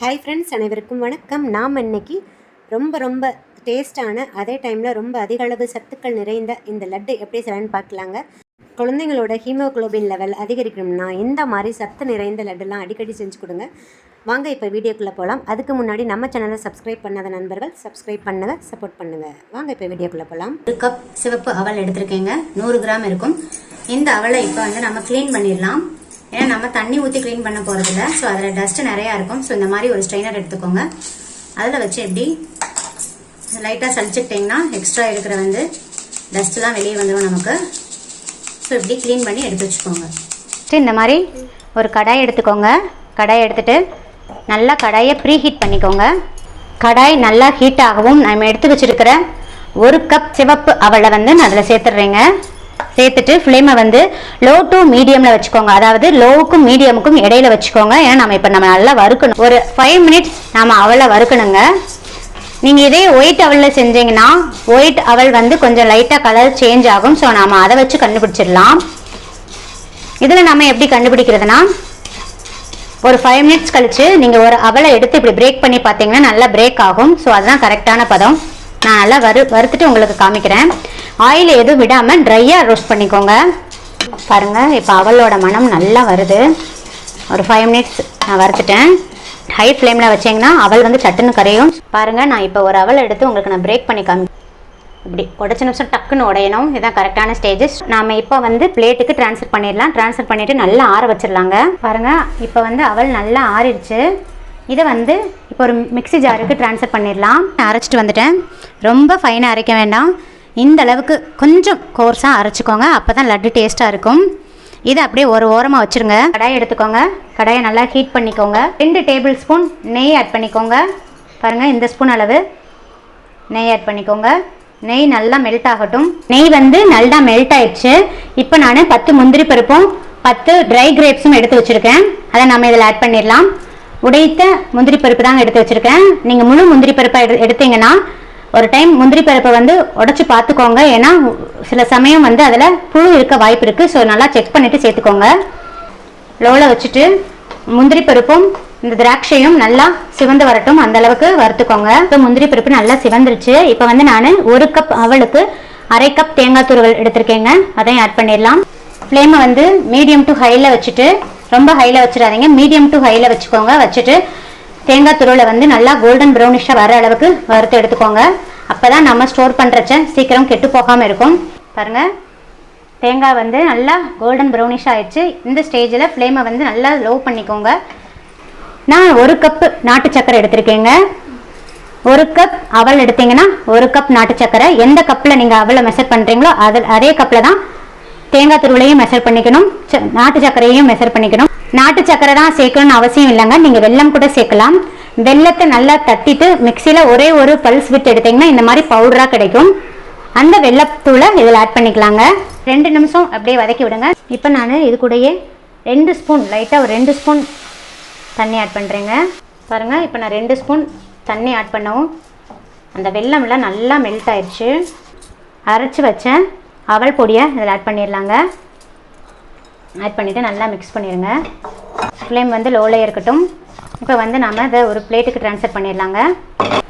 Hi friends, அனைவருக்கும் வணக்கம். நாம் இன்னைக்கு ரொம்ப டேஸ்டான அதே டைமில் ரொம்ப அதிக அளவு சத்துக்கள் நிறைந்த இந்த லட்டு எப்படி செய்யலான்னு பார்க்கலாங்க. குழந்தைங்களோட ஹீமோகுளோபின் லெவல் அதிகரிக்கணும்னா இந்த மாதிரி சத்து நிறைந்த லட்டுலாம் அடிக்கடி செஞ்சு கொடுங்க. வாங்க இப்போ வீடியோக்குள்ளே போகலாம். அதுக்கு முன்னாடி நம்ம சேனலை சப்ஸ்கிரைப் பண்ணாத நண்பர்கள் சப்ஸ்கிரைப் பண்ணுங்கள், சப்போர்ட் பண்ணுங்கள். வாங்க இப்போ வீடியோக்குள்ளே போகலாம். 1 கப் சிவப்பு அவல் எடுத்திருக்கேங்க. 100 கிராம் இருக்கும். இந்த அவலை இப்போ நம்ம க்ளீன் பண்ணிடலாம். ஏன்னா நம்ம தண்ணி ஊற்றி க்ளீன் பண்ண போகிறதில்ல. ஸோ அதில் டஸ்ட்டு நிறையா இருக்கும். ஸோ இந்த மாதிரி ஒரு ஸ்ட்ரெயினர் எடுத்துக்கோங்க. அதில் வச்சு எப்படி லைட்டாக சளிச்சுக்கிட்டிங்கன்னா எக்ஸ்ட்ரா இருக்கிற டஸ்ட்லாம் வெளியே வந்துடும் நமக்கு. ஸோ இப்படி க்ளீன் பண்ணி எடுத்து வச்சுக்கோங்க. இந்த மாதிரி ஒரு கடாய் எடுத்துக்கோங்க. கடாய் எடுத்துகிட்டு நல்லா கடாயை ப்ரீ ஹீட் பண்ணிக்கோங்க. கடாய் நல்லா ஹீட் ஆகவும் நம்ம எடுத்து வச்சுருக்கிற 1 கப் சிவப்பு அவலை நான் அதில் சேர்த்துட்றேங்க. சேர்த்துட்டு ஃப்ளேமை லோ டு மீடியமில் வச்சுக்கோங்க. அதாவது லோவுக்கும் மீடியமுக்கும் இடையில வச்சுக்கோங்க. ஏன்னா நம்ம நல்லா வறுக்கணும். ஒரு 5 மினிட்ஸ் நம்ம அவலை வறுக்கணுங்க. நீங்கள் இதே ஒயிட் அவலில் செஞ்சீங்கன்னா ஒயிட் அவல் கொஞ்சம் லைட்டாக கலர் சேஞ்ச் ஆகும். ஸோ நம்ம அதை வச்சு கண்டுபிடிச்சிடலாம். இதில் நம்ம எப்படி கண்டுபிடிக்கிறதுனா, ஒரு 5 மினிட்ஸ் கழிச்சு நீங்கள் ஒரு அவலை எடுத்து இப்படி பிரேக் பண்ணி பார்த்தீங்கன்னா நல்லா பிரேக் ஆகும். ஸோ அதுதான் கரெக்டான பதம். நான் நல்லா வறுத்துட்டு உங்களுக்கு காமிக்கிறேன். ஆயில் எதுவும் விடாமல் ட்ரையாக ரோஸ்ட் பண்ணிக்கோங்க. பாருங்கள், இப்போ அவலோட மனம் நல்லா வருது. ஒரு 5 மினிட்ஸ் நான் வறுத்துட்டேன். ஹை ஃப்ளேமில் வச்சிங்கன்னா அவல் சட்டுன்னு கரையும். பாருங்கள், நான் இப்போ ஒரு அவல் எடுத்து உங்களுக்கு நான் பிரேக் பண்ணி இப்படி உடச்ச நிமிஷம் டக்குன்னு உடையணும். இதுதான் கரெக்டான ஸ்டேஜஸ். நாம் இப்போ பிளேட்டுக்கு ட்ரான்ஸ்ஃபர் பண்ணிடலாம். ட்ரான்ஸ்ஃபர் பண்ணிவிட்டு நல்லா ஆற வச்சிடலாங்க. பாருங்கள், இப்போ அவல் நல்லா ஆறிடுச்சு. இதை இப்போ ஒரு மிக்ஸி ஜாருக்கு ட்ரான்ஸ்ஃபர் பண்ணிடலாம். அரைச்சிட்டு வந்துட்டேன். ரொம்ப ஃபைனாக அரைக்க வேண்டாம். இந்த அளவுக்கு கொஞ்சம் கோர்ஸாக அரைச்சிக்கோங்க. அப்போ தான் லட்டு டேஸ்ட்டாக இருக்கும். இதை அப்படியே ஒரு ஓரமாக வச்சுருங்க. கடாயை எடுத்துக்கோங்க. கடாயை நல்லா ஹீட் பண்ணிக்கோங்க. 2 டேபிள் ஸ்பூன் நெய் ஆட் பண்ணிக்கோங்க. பாருங்கள், இந்த ஸ்பூன் அளவு நெய் ஆட் பண்ணிக்கோங்க. நெய் நல்லா மெல்ட் ஆகட்டும். நெய் நல்லா மெல்ட் ஆயிடுச்சு. இப்போ நான் 10 முந்திரி பருப்பும் 10 ட்ரை கிரேப்ஸும் எடுத்து வச்சுருக்கேன். அதை நம்ம இதில் ஆட் பண்ணிடலாம். உடைத்த முந்திரி பருப்பு தாங்க எடுத்து வச்சுருக்கேன். நீங்கள் முழு முந்திரி பருப்பை எடுத்தீங்கன்னா ஒரு டைம் முந்திரி பருப்பை உடச்சி பார்த்துக்கோங்க. ஏன்னா சில சமயம் அதில் புழு இருக்க வாய்ப்பு இருக்குது. ஸோ நல்லா செக் பண்ணிவிட்டு சேர்த்துக்கோங்க. லோவில் வச்சுட்டு முந்திரி பருப்பும் இந்த திராட்சையும் நல்லா சிவந்து வரட்டும். அந்த அளவுக்கு வறுத்துக்கோங்க. இப்போ முந்திரி பருப்பு நல்லா சிவந்துருச்சு. இப்போ நான் 1 கப் அவளுக்கு 1/2 கப் தேங்காய் துருவல் எடுத்திருக்கேங்க. அதையும் ஆட் பண்ணிடலாம். ஃப்ளேமை மீடியம் டு ஹையில் வச்சுட்டு, ரொம்ப ஹையில் வச்சிடாதீங்க, மீடியம் டு ஹையில் வச்சுக்கோங்க. வச்சுட்டு தேங்காய் துருவலை நல்லா கோல்டன் ப்ரௌனிஷாக வர அளவுக்கு வறுத்து எடுத்துக்கோங்க. அப்போ தான் நம்ம ஸ்டோர் பண்ணுறச்ச சீக்கிரம் கெட்டு போகாமல் இருக்கும். பாருங்கள், தேங்காய் நல்லா கோல்டன் ப்ரௌனிஷ் ஆகிடுச்சு. இந்த ஸ்டேஜில் ஃப்ளேமை நல்லா லோ பண்ணிக்கோங்க. நான் 1 கப்பு நாட்டு சக்கரை எடுத்திருக்கேங்க. 1 கப் அவல் எடுத்தீங்கன்னா 1 கப் நாட்டு சக்கரை. எந்த கப்பில் நீங்கள் அவலை மெஷர் பண்ணுறீங்களோ அதே கப்பில் தான் தேங்காய் துருவலையும் மெஷர் பண்ணிக்கணும், நாட்டு சக்கரையும் மெஷர் பண்ணிக்கணும். நாட்டு சக்கரை தான் சேர்க்கணும்னு அவசியம் இல்லைங்க. நீங்கள் வெல்லம் கூட சேர்க்கலாம். வெல்லத்தை நல்லா தட்டிட்டு மிக்சியில் ஒரே ஒரு பல்ஸ் விட்டு எடுத்தீங்கன்னா இந்த மாதிரி பவுடராக கிடைக்கும். அந்த வெல்லத்தூளை இதில் ஆட் பண்ணிக்கலாங்க. 2 நிமிஷம் அப்படியே வதக்கி விடுங்க. இப்போ நான் இது கூடயே 2 ஸ்பூன் லைட்டாக ஒரு 2 ஸ்பூன் தண்ணி ஆட் பண்ணுறேங்க. பாருங்கள், இப்போ நான் 2 ஸ்பூன் தண்ணி ஆட் பண்ணவும் அந்த வெல்லம்லாம் நல்லா மெல்ட் ஆயிடுச்சு. அரைச்சி வச்சேன் அவல் பொடியை இதில் ஆட் பண்ணிடலாங்க. ஆட் பண்ணிவிட்டு நல்லா மிக்ஸ் பண்ணிடுங்க. ஃப்ளேம் லோவில் இருக்கட்டும். இப்போ நாம் இதை ஒரு பிளேட்டுக்கு ட்ரான்ஸ்ஃபர் பண்ணிடலாங்க.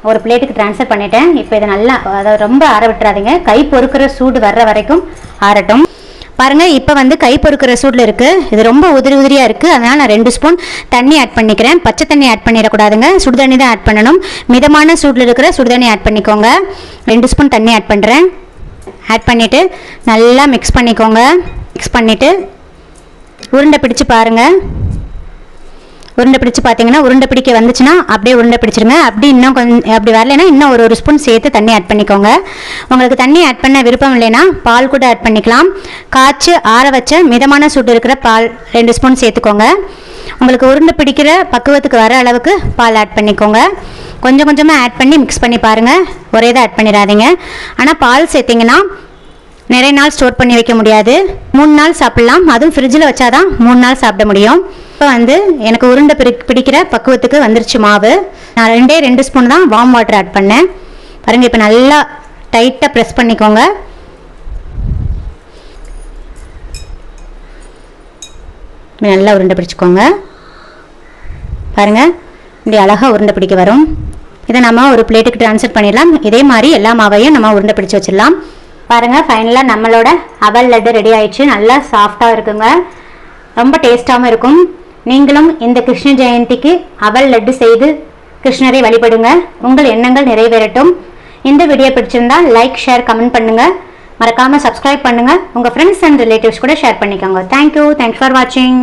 ஒரு பிளேட்டுக்கு ட்ரான்ஸ்ஃபர் பண்ணிவிட்டேன். இப்போ இதை நல்லா அதை ரொம்ப ஆற விட்டுறாதீங்க. கை பொறுக்கிற சூடு வர்ற வரைக்கும் ஆறட்டும். பாருங்கள், இப்போ கை பொறுக்கிற சூடில் இருக்குது. இது ரொம்ப உதிரியாக இருக்குது. அதனால் நான் 2 ஸ்பூன் தண்ணி ஆட் பண்ணிக்கிறேன். பச்சை தண்ணி ஆட் பண்ணிடக்கூடாதுங்க. சுடு தண்ணி தான் ஆட் பண்ணணும். மிதமான சூடில் இருக்கிற சுடு தண்ணி ஆட் பண்ணிக்கோங்க. 2 ஸ்பூன் தண்ணி ஆட் பண்ணுறேன். ஆட் பண்ணிவிட்டு நல்லா மிக்ஸ் பண்ணிக்கோங்க. மிக்ஸ் பண்ணிவிட்டு உருண்டை பிடிச்சு பாருங்கள். உருண்டை பிடிச்சு பார்த்தீங்கன்னா உருண்டை பிடிக்க வந்துச்சுன்னா அப்படியே உருண்டை பிடிச்சிருங்க. அப்படி இன்னும் கொஞ்சம் அப்படி வரலைன்னா இன்னும் ஒரு ஸ்பூன் சேர்த்து தண்ணி ஆட் பண்ணிக்கோங்க. உங்களுக்கு தண்ணி ஆட் பண்ண விருப்பம் இல்லைன்னா பால் கூட ஆட் பண்ணிக்கலாம். காய்ச்சி ஆற வச்ச மிதமான சூடு இருக்கிற பால் 2 ஸ்பூன் சேர்த்துக்கோங்க. உங்களுக்கு உருண்டை பிடிக்கிற பக்குவத்துக்கு வர அளவுக்கு பால் ஆட் பண்ணிக்கோங்க. கொஞ்சம் கொஞ்சமாக ஆட் பண்ணி மிக்ஸ் பண்ணி பாருங்கள். ஒரே தான் ஆட் பண்ணிடாதீங்க. ஆனால் பால் சேர்த்திங்கன்னா நிறைய நாள் ஸ்டோர் பண்ணி வைக்க முடியாது. 3 நாள் சாப்பிட்லாம். அதுவும் ஃப்ரிட்ஜில் வச்சாதான் 3 நாள் சாப்பிட முடியும். இப்போ எனக்கு உருண்டை பிடிக்கிற பக்குவத்துக்கு வந்துருச்சு மாவு. நான் 2 ஸ்பூன் தான் வார்ம் வாட்டர் ஆட் பண்ணேன். பாருங்கள், இப்போ நல்லா டைட்டாக ப்ரெஸ் பண்ணிக்கோங்க. நல்லா உருண்டை பிடிச்சிக்கோங்க. பாருங்கள், இப்படி அழகாக உருண்டை பிடிக்க வரும். இதை நம்ம ஒரு பிளேட்டுக்கு ட்ரான்ஸ்ஃபர் பண்ணிடலாம். இதே மாதிரி எல்லா மாவையும் நம்ம உருண்டை பிடிச்சி வச்சிடலாம். பாருங்கள், ஃபைனலாக நம்மளோட அவல் லட்டு ரெடி ஆயிடுச்சு. நல்லா சாஃப்டாக இருக்குங்க, ரொம்ப டேஸ்ட்டாகவும் இருக்கும். நீங்களும் இந்த கிருஷ்ண ஜெயந்திக்கு அவல் லட்டு செய்து கிருஷ்ணரை வழிபடுங்க. உங்கள் எண்ணங்கள் நிறைவேறட்டும். இந்த வீடியோ பிடிச்சிருந்தா லைக், ஷேர், கமெண்ட் பண்ணுங்கள். மறக்காமல் சப்ஸ்கிரைப் பண்ணுங்கள். உங்கள் ஃப்ரெண்ட்ஸ் அண்ட் ரிலேட்டிவ்ஸ் கூட ஷேர் பண்ணிக்கோங்க. தேங்க்யூ. தேங்க்ஸ் ஃபார் வாட்சிங்.